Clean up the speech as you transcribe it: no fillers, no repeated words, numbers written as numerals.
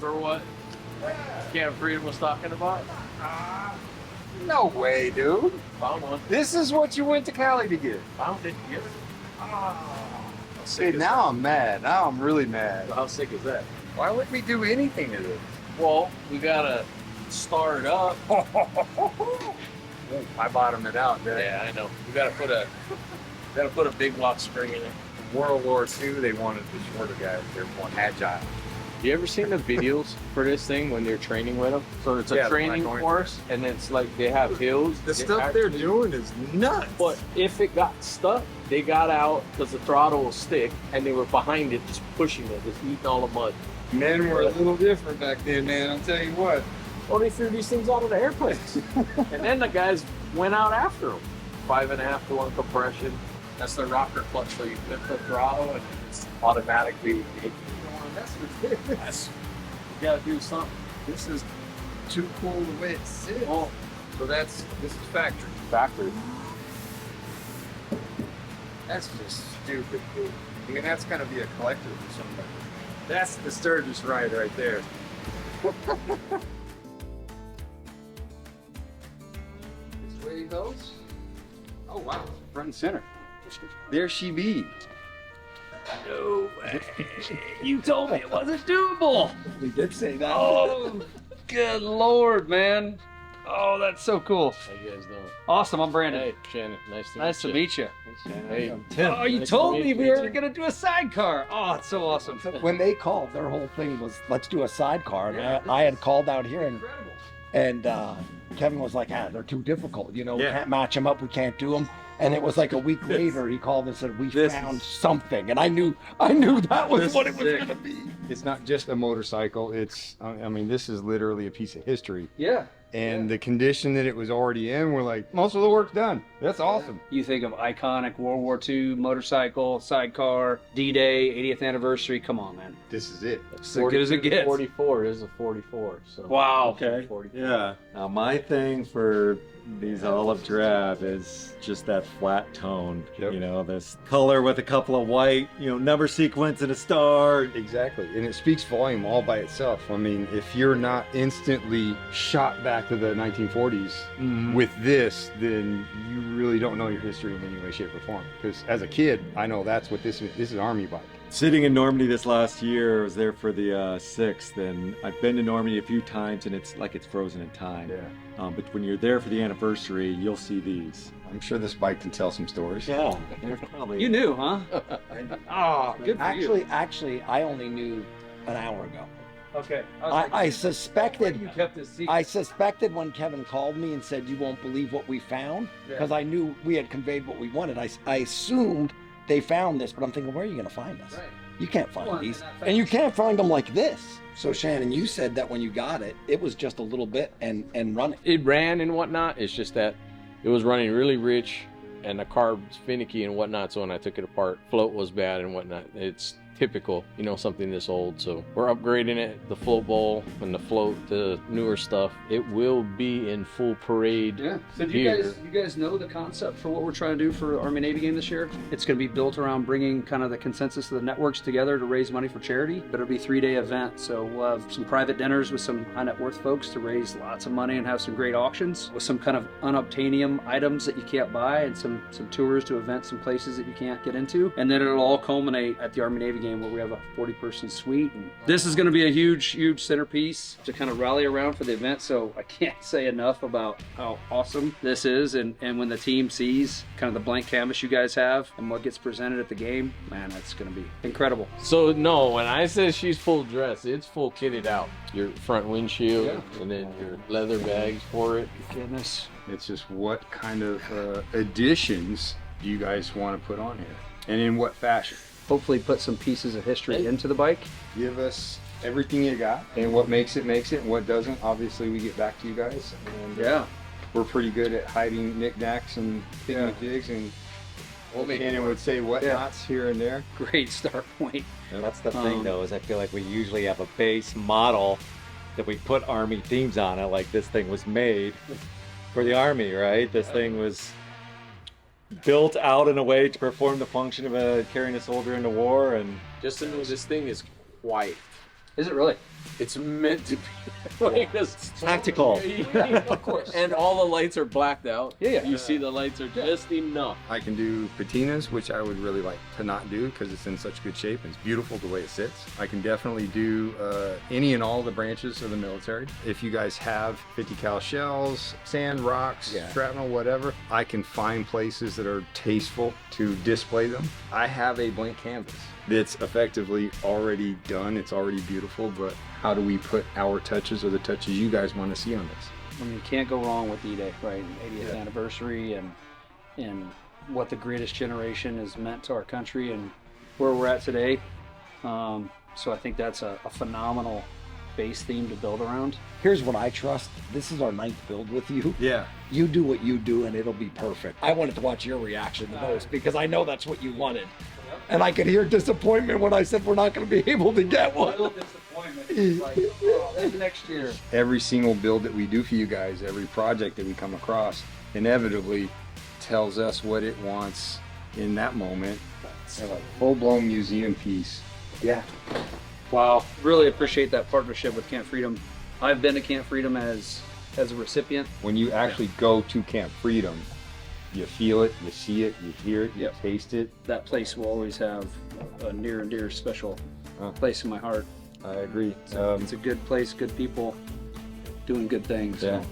for what Camp Freedom was talking about? No way, dude. Found one. This is what you went to Cali to get. Found it. Yes. See, now I'm mad. Now I'm really mad. How sick is that? Why would we do anything to this? Well, we gotta start up. I bottomed it out, dude. Yeah, I know. We gotta put a big block spring in it. World War II, they wanted the shorter guys. They're more agile. You ever seen the videos for this thing when they're training with them? So it's a training course, and it's like they have hills. The stuff they're doing is nuts. But if it got stuck, they got out because the throttle was stick, and they were behind it, just pushing it, just eating all the mud. Men were a little different back then, man. I'll tell you what. Well, they threw these things out of the airplanes. And then the guys went out after them. 5.5 to 1 compression. That's the rocker clutch, so you flip the throttle and it's automatically. You gotta do something. This is too cool the way it sits. Oh, So this is factory. factory. That's just stupid, dude. I mean, that's gonna be a collector for somebody. That's the Sturgis ride right there. This way he goes. Oh wow, front and center. There she be. No way. You told me it wasn't doable. We did say that. Oh, good Lord, man. Oh, that's so cool. How you guys doing? Awesome, I'm Brandon. Hey, Shannon. Nice to meet you. Hey, Oh, you Nice told to me meet we you. were going to do a sidecar. Oh, it's so awesome. When they called, their whole thing was, let's do a sidecar. And I had called out here and Kevin was like, they're too difficult. You know, we can't match them up. We can't do them. And it was like a week later, he called and said, we found something. And I knew that was what it was going to be. It's not just a motorcycle. It's, I mean, this is literally a piece of history. Yeah. And the condition that it was already in, we're like, most of the work's done. That's awesome. You think of iconic World War II motorcycle, sidecar, D-Day, 80th anniversary. Come on, man. This is it. It's as good as it gets. 44 is a 44. So. Wow. Okay. 44. Yeah. Now my thing for these olive drab is just that flat tone. Yep. You know, this color with a couple of white, number sequence and a star. Exactly. And it speaks volume all by itself. I mean, if you're not instantly shot back to the 1940s with this, then you really don't know your history in any way, shape, or form. Because as a kid, I know that's what this is an Army bike. Sitting in Normandy this last year, I was there for the 6th, and I've been to Normandy a few times, and it's like it's frozen in time. Yeah. But when you're there for the anniversary, you'll see these. I'm sure this bike can tell some stories. Yeah, they're probably. You knew, huh? Oh, good for you. Actually, I only knew an hour ago. Okay. I suspected. You kept this secret. I suspected when Kevin called me and said, you won't believe what we found, because I knew we had conveyed what we wanted. I assumed they found this, but I'm thinking, where are you going to find this? Right. You can't find these. And you can't find them like this. So Shannon, you said that when you got it, it was just a little bit and running. It ran and whatnot. It's just that it was running really rich and the carb's finicky and whatnot. So when I took it apart, float was bad and whatnot. It's typical, something this old. So we're upgrading it, the float bowl and the float, the newer stuff. It will be in full parade. Yeah. So do you guys know the concept for what we're trying to do for Army Navy game this year? It's going to be built around bringing kind of the consensus of the networks together to raise money for charity. But it'll be a 3-day event. So we'll have some private dinners with some high net worth folks to raise lots of money and have some great auctions with some kind of unobtainium items that you can't buy and some tours to events and places that you can't get into. And then it'll all culminate at the Army Navy game where we have a 40-person suite. And this is going to be a huge centerpiece to kind of rally around for the event. So I can't say enough about how awesome this is. And when the team sees kind of the blank canvas you guys have and what gets presented at the game, man, that's going to be incredible. So no, when I say she's full dress, it's full kitted out. Your front windshield and then your leather bags for it. Goodness. It's just what kind of additions do you guys want to put on here? And in what fashion? Hopefully put some pieces of history into the bike. Give us everything you got, and what makes it, and what doesn't. Obviously, we get back to you guys. And, we're pretty good at hiding knickknacks and jigs, and Shannon would say whatnots here and there. Great start point. That's the thing, though, is I feel like we usually have a base model that we put Army themes on it, like this thing was made for the Army, right? This thing was built out in a way to perform the function of carrying a soldier into war. And Just to know this thing is white. Is it really? It's meant to be. Like this. Tactical. Of course. And all the lights are blacked out. Yeah. You see the lights are just enough. I can do patinas, which I would really like to not do because it's in such good shape and it's beautiful the way it sits. I can definitely do any and all the branches of the military. If you guys have 50 cal shells, sand, rocks, shrapnel, whatever, I can find places that are tasteful to display them. I have a blank canvas that's effectively already done. It's already beautiful, but how do we put our touches or the touches you guys want to see on this? I mean, you can't go wrong with D-Day, right? 80th anniversary and what the greatest generation has meant to our country and where we're at today. So I think that's a phenomenal base theme to build around. Here's what I trust. This is our 9th build with you. Yeah. You do what you do and it'll be perfect. I wanted to watch your reaction the most because I know that's what you wanted. And I could hear disappointment when I said we're not going to be able to get one. Disappointment. It's like, oh, next year. Every single build that we do for you guys, every project that we come across, inevitably tells us what it wants in that moment. It's a full-blown museum piece. Yeah. Wow. Really appreciate that partnership with Camp Freedom. I've been to Camp Freedom as a recipient. When you actually go to Camp Freedom, you feel it, you see it, you hear it, you taste it. That place will always have a near and dear special place in my heart. I agree. It's a good place, good people, doing good things. Yeah. So